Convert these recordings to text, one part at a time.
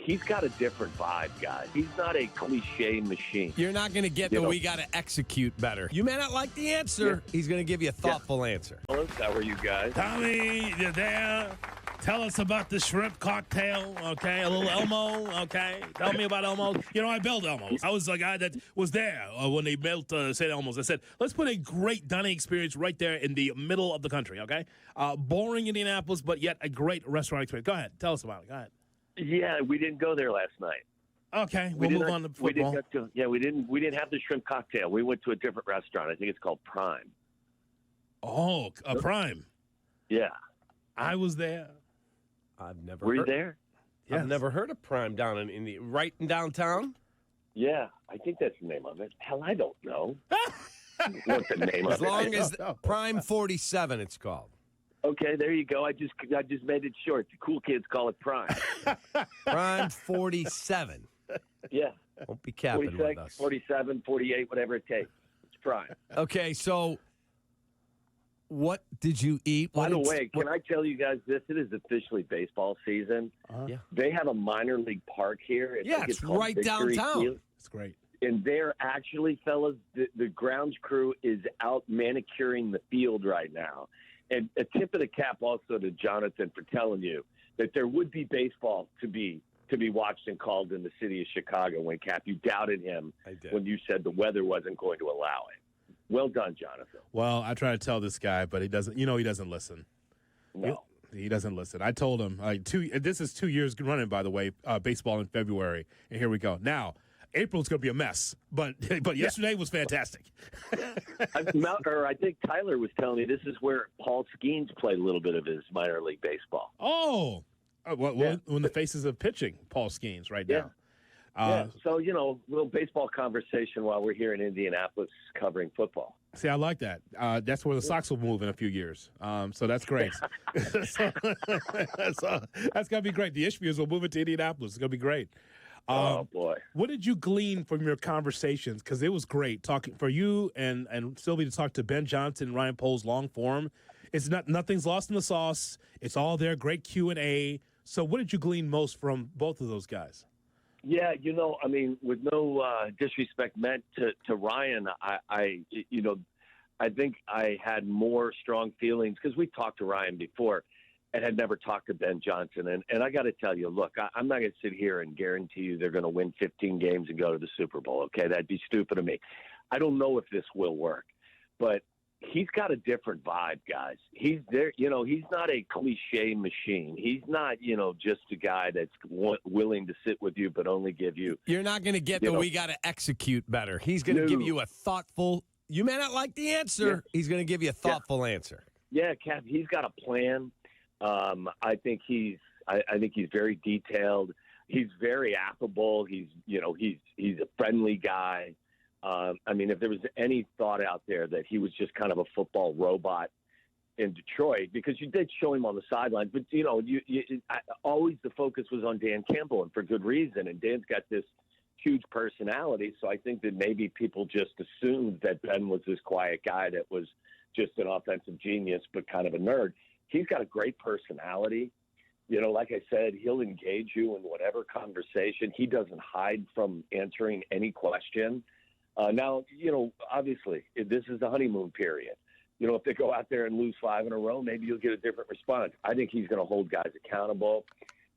he's got a different vibe, guys. He's not a cliche machine. You're not going to get the we got to execute better. You may not like the answer. Yeah. He's going to give you a thoughtful answer. How are you guys? Tommy, you're there. Tell us about the shrimp cocktail, okay? A little Elmo, okay? Tell me about Elmo. You know, I built Elmo's. I was the guy that was there when they built St. Elmo's. I said, let's put a great dining experience right there in the middle of the country, okay? Boring Indianapolis, but yet a great restaurant experience. Go ahead. Tell us about it. Go ahead. Yeah, we didn't go there last night. Okay, we'll move on to football. We didn't have the shrimp cocktail. We went to a different restaurant. I think it's called Prime. Oh, a Prime. Yeah. I was there. I've never Were heard. you there? Yes. I've never heard of Prime down in the right in downtown. Yeah, I think that's the name of it. Hell, I don't know. What's the name as of it? As long as Prime 47, it's called. Okay, there you go. I just made it short. The cool kids call it Prime. Prime 47. Yeah. Won't be capping with us. 47, 48, whatever it takes. It's Prime. Okay, so what did you eat? By the way, can I tell you guys this? It is officially baseball season. Yeah. They have a minor league park here. It's right downtown. Field. It's great. And they're actually, fellas, the grounds crew is out manicuring the field right now. And a tip of the cap also to Jonathan for telling you that there would be baseball to be watched and called in the city of Chicago when Cap, you doubted him when you said the weather wasn't going to allow it. Well done, Jonathan. Well, I try to tell this guy, but he doesn't. You know, he doesn't listen. No, he doesn't listen. I told him this is 2 years running, by the way, baseball in February, and here we go. Now, April's going to be a mess, but yesterday was fantastic. I think Tyler was telling me this is where Paul Skeens played a little bit of his minor league baseball. Oh, when the faces of pitching, Paul Skeens right now. So, little baseball conversation while we're here in Indianapolis covering football. See, I like that. That's where the Sox will move in a few years. So that's great. That's going to be great. The Ishbiers will move it to Indianapolis. It's going to be great. Oh, boy. What did you glean from your conversations? Because it was great talking for you and Sylvie to talk to Ben Johnson and Ryan Poles long form. It's nothing's lost in the sauce. It's all there. Great Q&A. So what did you glean most from both of those guys? Yeah, with no disrespect meant to Ryan, I think I had more strong feelings because we talked to Ryan before and had never talked to Ben Johnson. And I got to tell you, look, I'm not going to sit here and guarantee you they're going to win 15 games and go to the Super Bowl, okay? That'd be stupid of me. I don't know if this will work, but he's got a different vibe, guys. He's there, he's not a cliche machine. He's not, just a guy that's willing to sit with you but only give you. You're not going to get we got to execute better. He's going to give you a thoughtful, you may not like the answer. Yeah. He's going to give you a thoughtful answer. Yeah, Cap, he's got a plan. I think he's very detailed. He's very affable. He's a friendly guy. If there was any thought out there that he was just kind of a football robot in Detroit, because you did show him on the sidelines, but always the focus was on Dan Campbell, and for good reason. And Dan's got this huge personality, so I think that maybe people just assumed that Ben was this quiet guy that was just an offensive genius, but kind of a nerd. He's got a great personality. Like I said, he'll engage you in whatever conversation. He doesn't hide from answering any question. Now, obviously, this is the honeymoon period. If they go out there and lose 5 in a row, maybe you'll get a different response. I think he's going to hold guys accountable.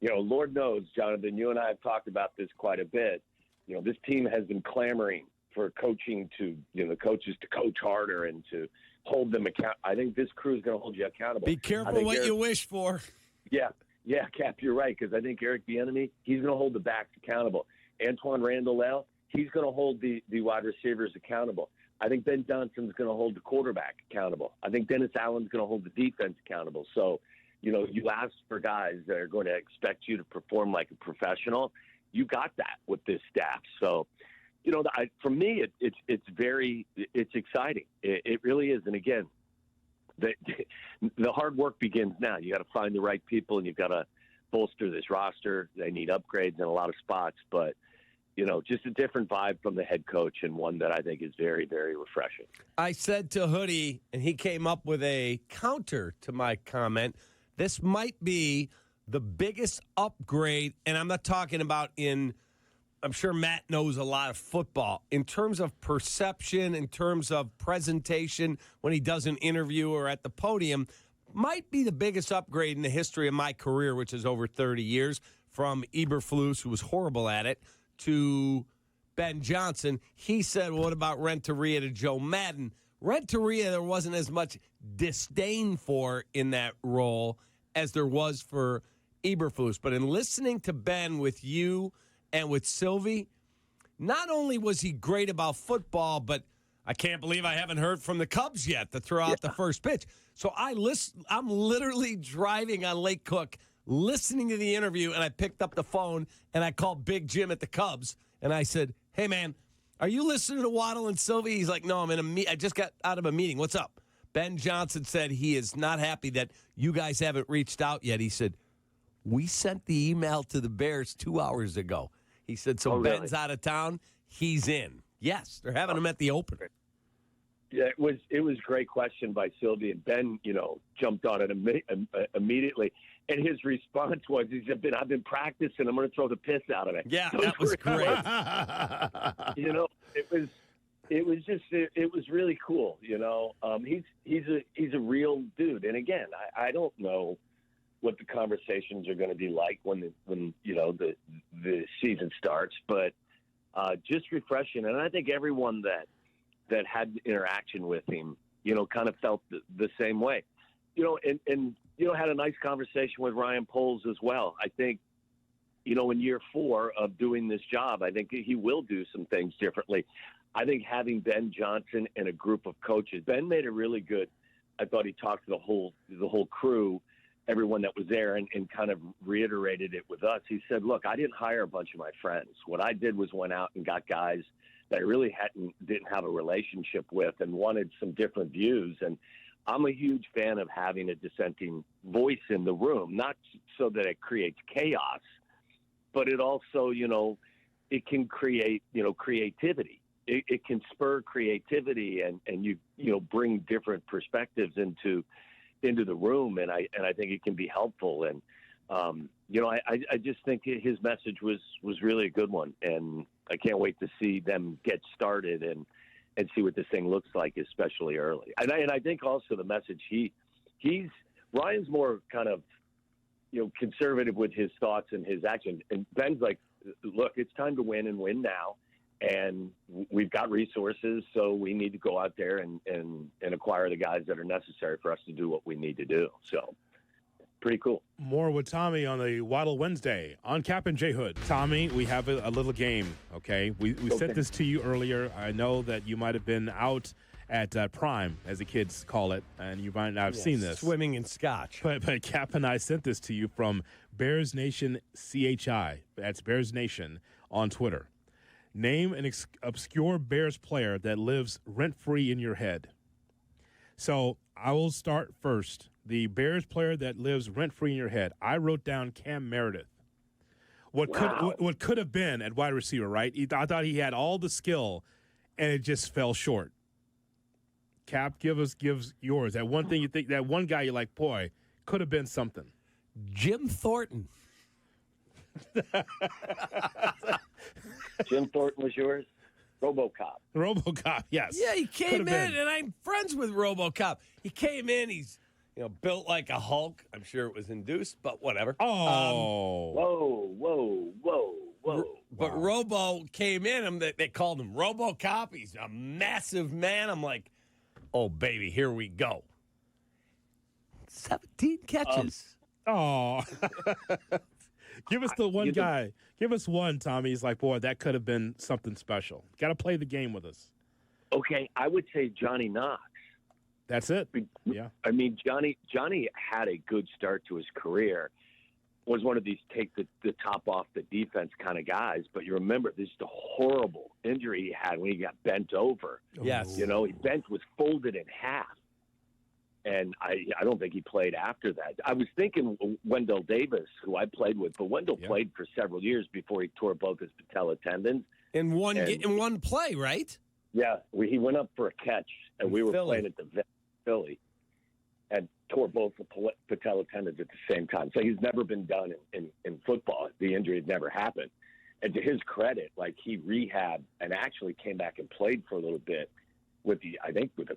Lord knows, Jonathan, you and I have talked about this quite a bit. This team has been clamoring for coaching to, the coaches to coach harder and to hold them accountable. I think this crew is going to hold you accountable. Be careful what you wish for. Yeah, Cap, you're right, because I think Eric Bieniemy, he's going to hold the backs accountable. Antoine Randall, he's going to hold the wide receivers accountable. I think Ben Johnson's going to hold the quarterback accountable. I think Dennis Allen's going to hold the defense accountable. So, you ask for guys that are going to expect you to perform like a professional. You got that with this staff. So, for me, it's exciting. It really is. And again, the hard work begins now. You got to find the right people, and you've got to bolster this roster. They need upgrades in a lot of spots, but just a different vibe from the head coach, and one that I think is very, very refreshing. I said to Hoodie, and he came up with a counter to my comment. This might be the biggest upgrade, and I'm not talking about I'm sure Matt knows a lot of football, in terms of perception, in terms of presentation, when he does an interview or at the podium, might be the biggest upgrade in the history of my career, which is over 30 years, from Eberflus, who was horrible at it, to Ben Johnson. He said, well, what about Renteria to Joe Madden? Renteria, there wasn't as much disdain for in that role as there was for Eberflus. But in listening to Ben with you and with Sylvie, not only was he great about football, but I can't believe I haven't heard from the Cubs yet to throw out the first pitch. So I'm literally driving on Lake Cook, listening to the interview, and I picked up the phone, and I called Big Jim at the Cubs, and I said, hey, man, are you listening to Waddle and Sylvie? He's like, no, I'm in a meeting. I just got out of a meeting. What's up? Ben Johnson said he is not happy that you guys haven't reached out yet. He said, we sent the email to the Bears 2 hours ago. He said, so really? Ben's out of town. He's in. Yes, they're having him at the opener. Yeah, it was a great question by Sylvie, and Ben, jumped on it immediately. And his response was, I've been practicing. I'm going to throw the piss out of it. Yeah, that was great. It was really cool. He's a real dude. And again, I don't know what the conversations are going to be like when the season starts, but just refreshing. And I think everyone that had interaction with him, kind of felt the same way. And had a nice conversation with Ryan Poles as well. I think, in year 4 of doing this job, I think he will do some things differently. I think having Ben Johnson and a group of coaches, Ben made it really good. I thought he talked to the whole crew, everyone that was there, and kind of reiterated it with us. He said, look, I didn't hire a bunch of my friends. What I did was went out and got guys that I really didn't have a relationship with and wanted some different views. And I'm a huge fan of having a dissenting voice in the room, not so that it creates chaos, but it also, it can create, creativity. It can spur creativity and you bring different perspectives into the room. And I think it can be helpful. And, I just think his message was really a good one. And I can't wait to see them get started and see what this thing looks like, especially early. And I think also the message Ryan's more kind of, conservative with his thoughts and his actions. And Ben's like, look, it's time to win and win now. And we've got resources, so we need to go out there and acquire the guys that are necessary for us to do what we need to do. So pretty cool. More with Tommy on the Waddle Wednesday on Kap and J Hood. Tommy, we have a little game, okay? We sent this to you earlier. I know that you might have been out at Prime, as the kids call it, and you might not have seen this. Swimming in scotch. But Kap and I sent this to you from Bears Nation CHI. That's Bears Nation on Twitter. Name an obscure Bears player that lives rent-free in your head. So I will start first. The Bears player that lives rent-free in your head. I wrote down Cam Meredith. What could have been at wide receiver, right? I thought he had all the skill, and it just fell short. Cap, gives yours. That one thing you think, that one guy you're like, boy, could have been something. Jim Thornton. Jim Thornton was yours? RoboCop, yes. Yeah, he came in, and I'm friends with RoboCop. He came in, he's built like a Hulk. I'm sure it was induced, but whatever. Oh. Whoa. But wow. Robo came in, and they called him RoboCop. He's a massive man. I'm like, oh, baby, here we go. 17 catches. Give us the one guy. Give us one, Tommy. He's like, boy, that could have been something special. Got to play the game with us. Okay, I would say Johnny Knox. That's it. Yeah. I mean, Johnny had a good start to his career. Was one of these take the top off the defense kind of guys. But you remember, this is the horrible injury he had when he got bent over. Yes. He was folded in half. And I don't think he played after that. I was thinking Wendell Davis, who I played with, but Wendell played for several years before he tore both his patella tendons. In one play, right? Yeah, he went up for a catch, and we were Philly. playing at the Philly. And tore both the patella tendons at the same time. So he's never been done in football. The injury had never happened. And to his credit, like, he rehabbed and actually came back and played for a little bit with the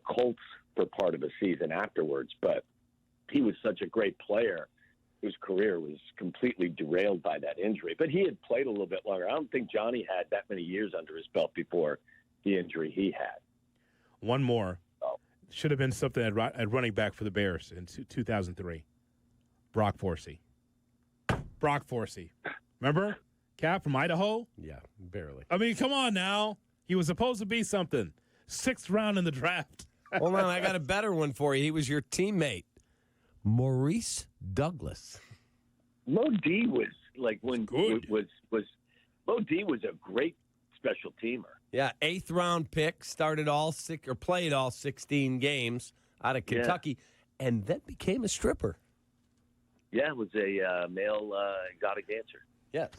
Colts for part of the season afterwards. But he was such a great player. His career was completely derailed by that injury. But he had played a little bit longer. I don't think Johnny had that many years under his belt before the injury he had. One more. Should have been something at running back for the Bears in 2003. Brock Forsey. Remember? Kap from Idaho? Yeah, barely. I mean, come on now. He was supposed to be something. 6th round in the draft. Hold on, I got a better one for you. He was your teammate, Maurice Douglas. Mo D was like when Good. was Mo D was a great special teamer. Yeah, 8th round pick, played all 16 games out of Kentucky, and then became a stripper. Yeah, it was a male exotic dancer. Yes.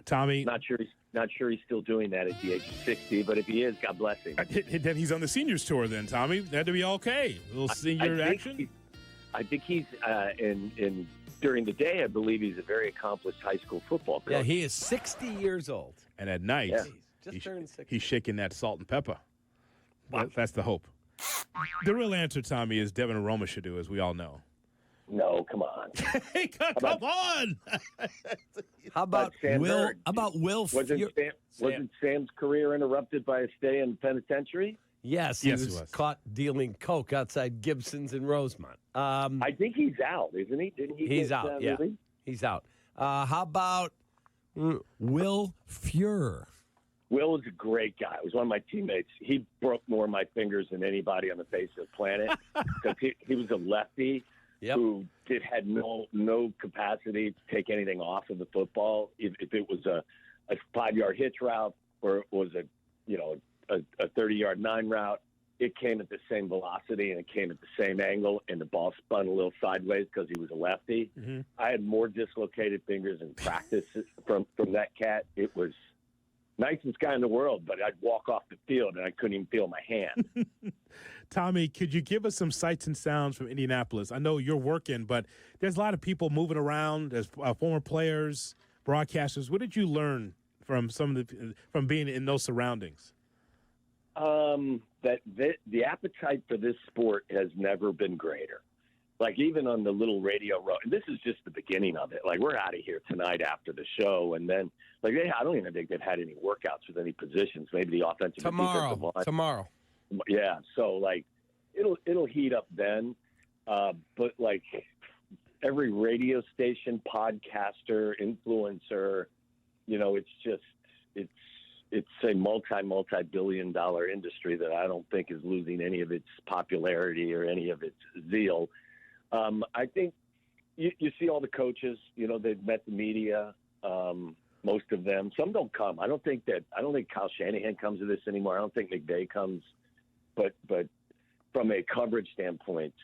Tommy. Not sure he's still doing that at the age of 60, but if he is, God bless him. Then he's on the seniors tour then, Tommy. That had to be okay. A little senior action. I think he's in during the day, I believe he's a very accomplished high school football coach. Yeah, he is 60 years old. And at night, he's shaking that salt and pepper. That's the hope. The real answer, Tommy, is Devin Aroma should do, as we all know. No, come on. Hey, come on. How about Will? How about Will? Wasn't Sam's career interrupted by a stay in the penitentiary? Yes, he was caught dealing coke outside Gibson's in Rosemont. I think he's out, isn't he? Didn't he? He's out. Yeah, released? He's out. How about Will Fuhrer? Will was a great guy. He was one of my teammates. He broke more of my fingers than anybody on the face of the planet because he was a lefty. Yep. Who had no capacity to take anything off of the football. If it was a 5-yard hitch route or it was a 30-yard 9 route, it came at the same velocity and it came at the same angle, and the ball spun a little sideways because he was a lefty. Mm-hmm. I had more dislocated fingers in practice from that cat. It was nicest guy in the world, but I'd walk off the field and I couldn't even feel my hand. Tommy, could you give us some sights and sounds from Indianapolis? I know you're working, but there's a lot of people moving around. There's former players, broadcasters. What did you learn from from being in those surroundings? That the appetite for this sport has never been greater. Like, even on the little radio road, and this is just the beginning of it. Like, we're out of here tonight after the show, and then I don't even think they've had any workouts with any positions. Maybe the offensive and defensive line. Tomorrow. Yeah, so like it'll heat up then, but like every radio station, podcaster, influencer, it's a multi-billion-dollar industry that I don't think is losing any of its popularity or any of its zeal. I think you see all the coaches, they've met the media, most of them. Some don't come. I don't think Kyle Shanahan comes to this anymore. I don't think McVay comes. But from a coverage standpoint,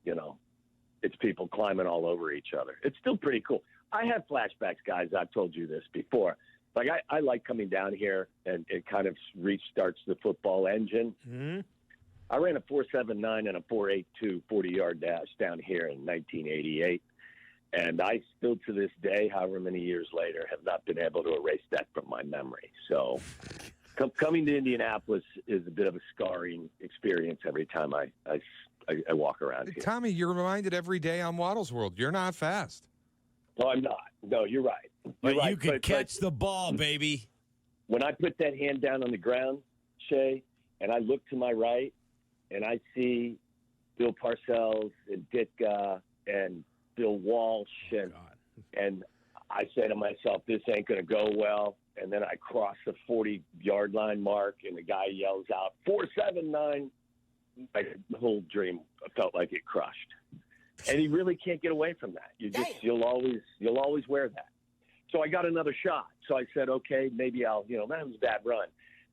it's people climbing all over each other. It's still pretty cool. I have flashbacks, guys. I've told you this before. Like, I like coming down here, and it kind of restarts the football engine. Mm-hmm. I ran a 4.79 and a 4.82 40-yard dash down here in 1988. And I still, to this day, however many years later, have not been able to erase that from my memory. So coming to Indianapolis is a bit of a scarring experience every time I walk around here. Tommy, you're reminded every day on Waddle's World, you're not fast. No, I'm not. No, you're right. But you could catch the ball, baby. When I put that hand down on the ground, Shay, and I look to my right, and I see Bill Parcells and Ditka and Bill Walsh, and I say to myself, this ain't going to go well. And then I cross the 40-yard line mark, and the guy yells out, 4.79. My whole dream felt like it crushed. And you really can't get away from that. You'll always wear that. So I got another shot. So I said, okay, maybe that was a bad run.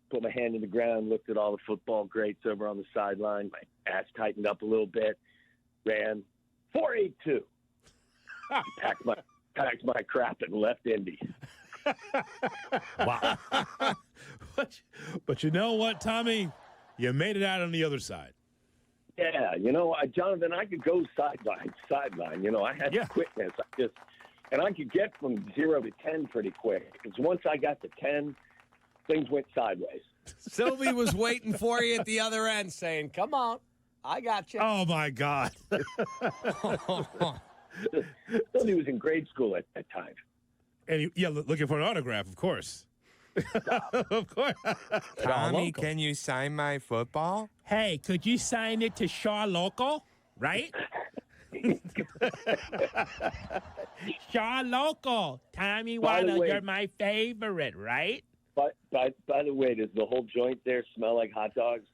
Put my hand in the ground, looked at all the football greats over on the sideline. My ass tightened up a little bit, ran 4.82. packed my crap and left Indy. Wow. But you know what, Tommy? You made it out on the other side. Yeah, Jonathan, I could go sideline. I had quickness. And I could get from 0 to 10 pretty quick. Because once I got to 10, things went sideways. Sylvie was waiting for you at the other end saying, come on, I got you. Oh, my God. Sylvie was in grade school at that time. And looking for an autograph, of course. Of course. Tommy, can you sign my football? Hey, could you sign it to Shaw Local? Right? Shaw Local. Tommy Waddle, you're my favorite, right? But by the way, does the whole joint there smell like hot dogs?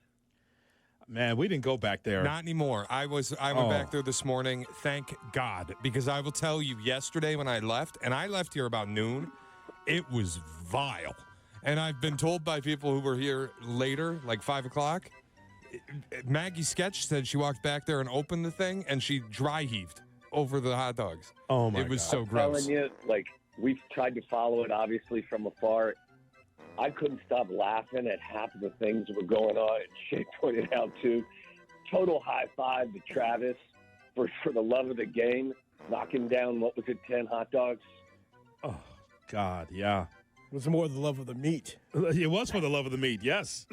Man, we didn't go back there. Not anymore. I went back there this morning, thank God, because I will tell you, yesterday when I left, and I left here about noon, it was vile. And I've been told by people who were here later, like 5 o'clock, Maggie Sketch said she walked back there and opened the thing, and she dry heaved over the hot dogs. Oh, my God. It was so I'm gross. telling you, we've tried to follow it, obviously, from afar. I couldn't stop laughing at half of the things that were going on. And Shay pointed out, too, total high five to Travis for the love of the game, knocking down, 10 hot dogs? Oh, God, yeah. It was more the love of the meat. It was for the love of the meat, yes.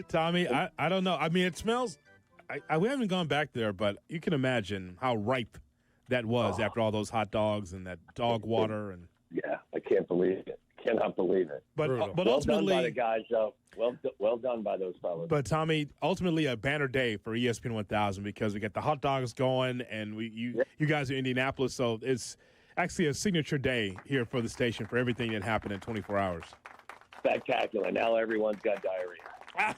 Tommy, I don't know. I mean, it smells. We haven't gone back there, but you can imagine how ripe that was after all those hot dogs and that dog water. And yeah, I can't believe it. Cannot believe it. But well ultimately, done by the guys, though. Well done by those fellas. But Tommy, ultimately a banner day for ESPN 1000 because we got the hot dogs going, and you guys are in Indianapolis, so it's actually a signature day here for the station for everything that happened in 24 hours. Spectacular. Now everyone's got diarrhea.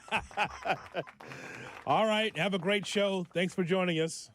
All right. Have a great show. Thanks for joining us.